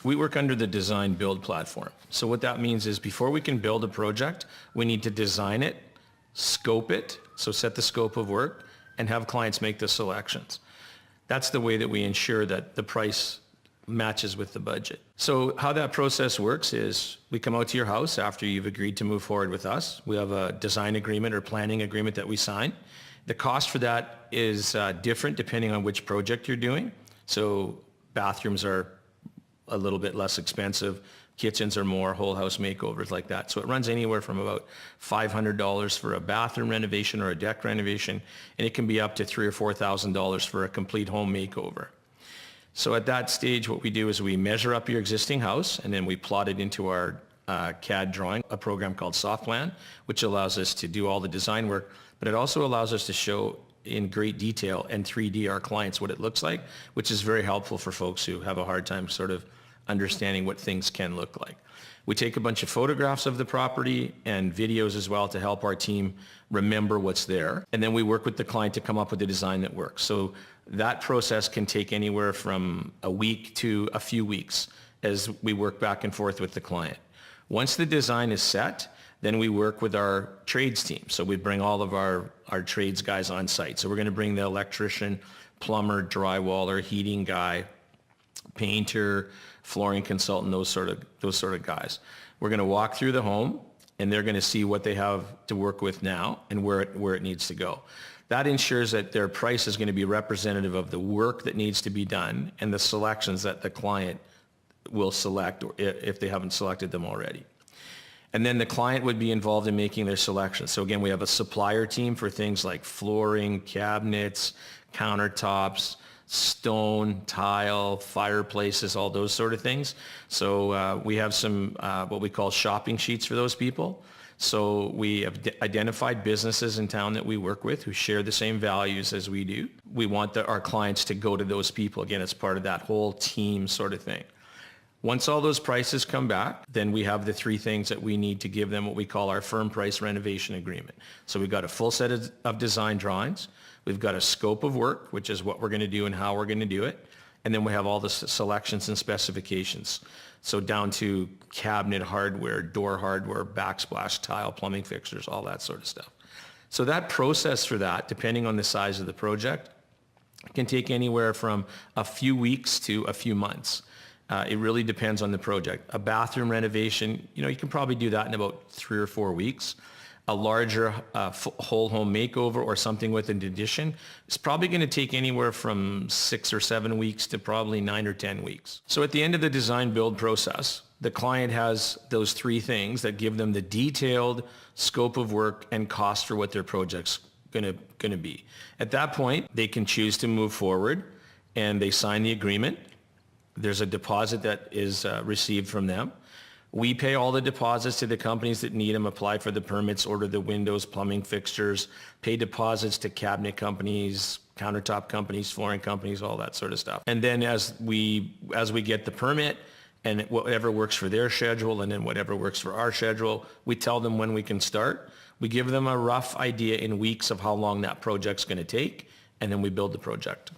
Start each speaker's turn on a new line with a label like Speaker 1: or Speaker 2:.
Speaker 1: We work under the design build platform. So what that means is before we can build a project, we need to design it, scope it, so set the scope of work, and have clients make the selections. That's the way that we ensure that the price matches with the budget. So how that process works is we come out to your house after you've agreed to move forward with us. We have a design agreement or planning agreement that we sign. The cost for that is different depending on which project you're doing. So bathrooms are a little bit less expensive. Kitchens are more, whole house makeovers like that. So it runs anywhere from about $500 for a bathroom renovation or a deck renovation, and it can be up to $3,000 or $4,000 for a complete home makeover. So at that stage, what we do is we measure up your existing house, and then we plot it into our CAD drawing, a program called SoftPlan, which allows us to do all the design work, but it also allows us to show in great detail and 3D our clients what it looks like, which is very helpful for folks who have a hard time sort of understanding what things can look like. We take a bunch of photographs of the property and videos as well to help our team remember what's there. And then we work with the client to come up with a design that works. So that process can take anywhere from a week to a few weeks as we work back and forth with the client. Once the design is set, then we work with our trades team. So we bring all of our trades guys on site. So we're going to bring the electrician, plumber, drywaller, heating guy, painter, flooring consultant, those sort of guys. We're going to walk through the home, and they're going to see what they have to work with now and where it needs to go. That ensures that their price is going to be representative of the work that needs to be done and the selections that the client will select, or if they haven't selected them already. And then the client would be involved in making their selections. So again, we have a supplier team for things like flooring, cabinets, countertops, stone, tile, fireplaces, all those sort of things. So we have some what we call shopping sheets for those people. So we have identified businesses in town that we work with who share the same values as we do. We want our clients to go to those people. Again, it's part of that whole team sort of thing. Once all those prices come back, then we have the three things that we need to give them what we call our firm price renovation agreement. So we've got a full set of design drawings. We've got a scope of work, which is what we're going to do and how we're going to do it. And then we have all the selections and specifications. So down to cabinet hardware, door hardware, backsplash, tile, plumbing fixtures, all that sort of stuff. So that process for that, depending on the size of the project, can take anywhere from a few weeks to a few months. It really depends on the project. A bathroom renovation, you can probably do that in about 3 or 4 weeks. A larger whole home makeover or something with an addition is probably going to take anywhere from 6 or 7 weeks to probably 9 or 10 weeks. So at the end of the design build process, the client has those three things that give them the detailed scope of work and cost for what their project's going to be. At that point, they can choose to move forward, and they sign the agreement. There's a deposit that is received from them. We pay all the deposits to the companies that need them, apply for the permits, order the windows, plumbing fixtures, pay deposits to cabinet companies, countertop companies, flooring companies, all that sort of stuff. And then as we get the permit and whatever works for their schedule and then whatever works for our schedule, we tell them when we can start. We give them a rough idea in weeks of how long that project's going to take, and then we build the project.